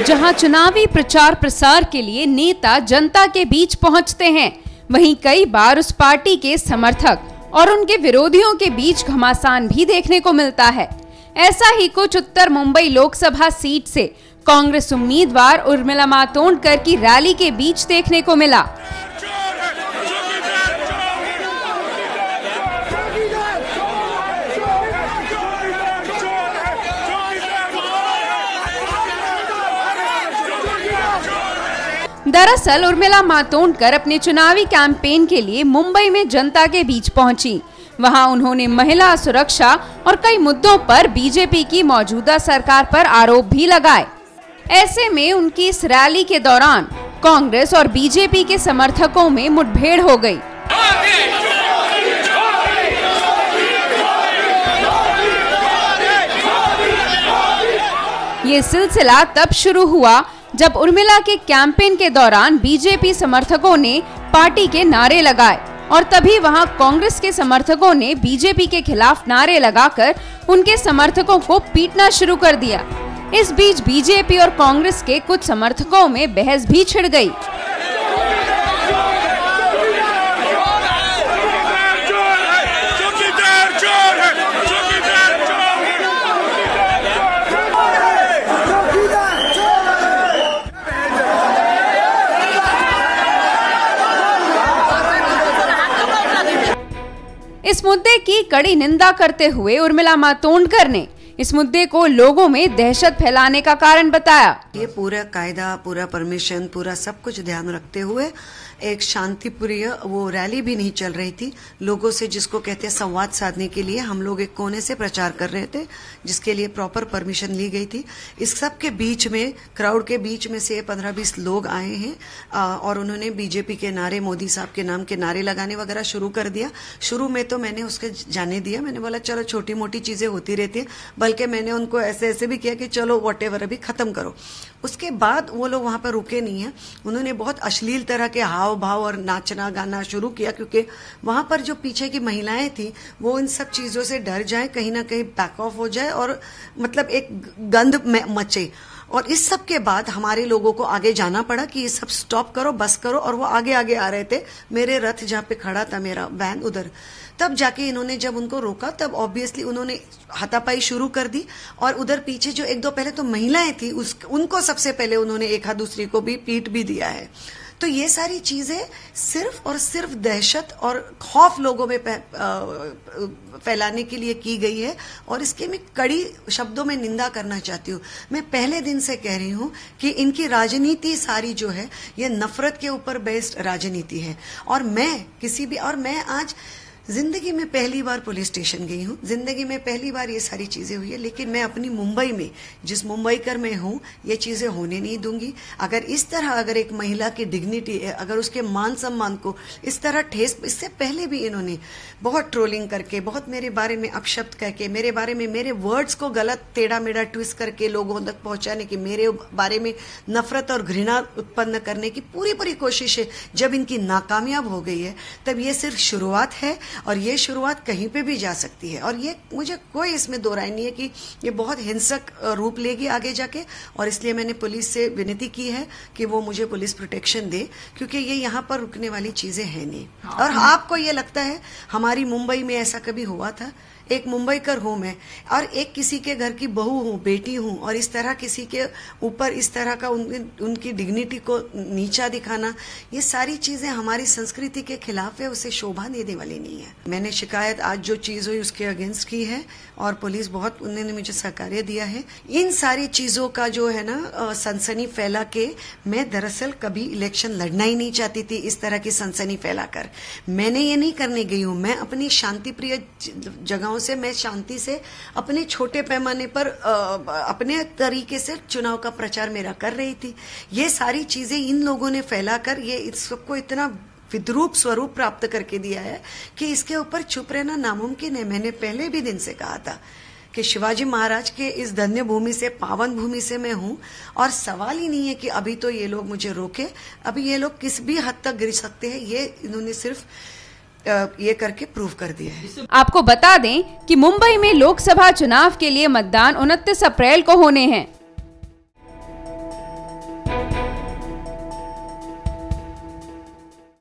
जहां चुनावी प्रचार प्रसार के लिए नेता जनता के बीच पहुंचते हैं, वहीं कई बार उस पार्टी के समर्थक और उनके विरोधियों के बीच घमासान भी देखने को मिलता है। ऐसा ही कुछ उत्तर मुंबई लोकसभा सीट से कांग्रेस उम्मीदवार उर्मिला मातोंडकर की रैली के बीच देखने को मिला। दरअसल उर्मिला मातोंडकर अपने चुनावी कैंपेन के लिए मुंबई में जनता के बीच पहुंची। वहां उन्होंने महिला सुरक्षा और कई मुद्दों पर बीजेपी की मौजूदा सरकार पर आरोप भी लगाए। ऐसे में उनकी इस रैली के दौरान कांग्रेस और बीजेपी के समर्थकों में मुठभेड़ हो गई। ये सिलसिला तब शुरू हुआ जब उर्मिला के कैंपेन के दौरान बीजेपी समर्थकों ने पार्टी के नारे लगाए और तभी वहां कांग्रेस के समर्थकों ने बीजेपी के खिलाफ नारे लगाकर उनके समर्थकों को पीटना शुरू कर दिया। इस बीच बीजेपी और कांग्रेस के कुछ समर्थकों में बहस भी छिड़ गई। इस मुद्दे की कड़ी निंदा करते हुए उर्मिला मातोंडकर ने इस मुद्दे को लोगों में दहशत फैलाने का कारण बताया। ये पूरा कायदा, पूरा परमिशन, पूरा सब कुछ ध्यान रखते हुए एक शांतिप्रिय वो रैली भी नहीं चल रही थी। लोगों से, जिसको कहते हैं संवाद साधने के लिए, हम लोग एक कोने से प्रचार कर रहे थे, जिसके लिए प्रॉपर परमिशन ली गई थी। इस सब के बीच में, क्राउड के बीच में से 15-20 लोग आए हैं और उन्होंने बीजेपी के नारे, मोदी साहब के नाम के नारे लगाने वगैरह शुरू कर दिया। शुरू में तो मैंने उसके जाने दिया, मैंने बोला चलो छोटी मोटी चीजें होती रहती है, बल्कि मैंने उनको ऐसे ऐसे भी किया कि चलो व्हाटएवर अभी खत्म करो। उसके बाद वो लोग वहां पर रुके नहीं है, उन्होंने बहुत अश्लील तरह के हाव भाव और नाचना गाना शुरू किया, क्योंकि वहां पर जो पीछे की महिलाएं थी वो इन सब चीजों से डर जाए, कहीं ना कहीं बैक ऑफ हो जाए और मतलब एक गंध मचे। और इस सब के बाद हमारे लोगों को आगे जाना पड़ा कि ये सब स्टॉप करो, बस करो। और वो आगे आगे आ रहे थे, मेरे रथ जहाँ पे खड़ा था, मेरा वैन उधर, तब जाके इन्होंने जब उनको रोका तब ऑब्वियसली उन्होंने हाथापाई शुरू कर दी। और उधर पीछे जो एक दो पहले तो महिलाएं थी, उनको सबसे पहले उन्होंने एक दूसरी को भी पीट भी दिया है। तो ये सारी चीजें सिर्फ और सिर्फ दहशत और खौफ लोगों में फैलाने के लिए की गई है और इसके मैं कड़ी शब्दों में निंदा करना चाहती हूँ। मैं पहले दिन से कह रही हूँ कि इनकी राजनीति सारी जो है ये नफरत के ऊपर बेस्ड राजनीति है। और मैं आज जिंदगी में पहली बार पुलिस स्टेशन गई हूँ, जिंदगी में पहली बार ये सारी चीजें हुई है, लेकिन मैं अपनी मुंबई में, जिस मुंबईकर मैं हूँ, ये चीजें होने नहीं दूंगी। अगर एक महिला की डिग्निटी है, अगर उसके मान सम्मान को इस तरह ठेस, इससे पहले भी इन्होंने बहुत ट्रोलिंग करके, बहुत मेरे बारे में अपशब्द कह के, मेरे बारे में मेरे वर्ड्स को गलत टेढ़ा मेढ़ा ट्विस्ट करके लोगों तक पहुंचाने की, मेरे बारे में नफरत और घृणा उत्पन्न करने की पूरी कोशिश है। जब इनकी नाकामयाब हो गई है तब ये सिर्फ शुरुआत है और ये शुरुआत कहीं पे भी जा सकती है। और ये मुझे कोई इसमें दो राय नहीं है कि ये बहुत हिंसक रूप लेगी आगे जाके। और इसलिए मैंने पुलिस से विनती की है कि वो मुझे पुलिस प्रोटेक्शन दे, क्योंकि ये यहाँ पर रुकने वाली चीजें हैं नहीं। और आपको ये लगता है हमारी मुंबई में ऐसा कभी हुआ था? एक मुंबईकर हूं मैं और एक किसी के घर की बहू हूं, बेटी हूं, और इस तरह किसी के ऊपर इस तरह का उनकी डिग्निटी को नीचा दिखाना, ये सारी चीजें हमारी संस्कृति के खिलाफ है, उसे शोभा देने वाली नहीं है। मैंने शिकायत आज जो चीज हुई उसके अगेंस्ट की है और पुलिस बहुत, उन्होंने मुझे सहकार्य दिया है। इन सारी चीजों का जो है ना सनसनी फैला के, मैं दरअसल कभी इलेक्शन लड़ना ही नहीं चाहती थी। इस तरह की सनसनी फैलाकर मैंने ये नहीं करने गई हूं। मैं अपनी शांतिप्रिय जगहों से, मैं शांति से अपने छोटे पैमाने पर अपने तरीके से चुनाव का प्रचार मेरा कर रही थी। ये सारी चीजें इन लोगों ने फैलाकर ये सबको इतना विद्रूप स्वरूप प्राप्त करके दिया है कि इसके ऊपर चुप रहना नामुमकिन है। मैंने पहले भी दिन से कहा था कि शिवाजी महाराज के इस धन्य भूमि से, पावन भूमि से मैं हूं और सवाल ही नहीं है कि अभी तो ये लोग मुझे रोके। अभी ये लोग किस भी हद तक गिर सकते हैं, ये इन्होंने सिर्फ ये करके प्रूव कर दिया है। आपको बता दें कि मुंबई में लोकसभा चुनाव के लिए मतदान 29 अप्रैल को होने हैं।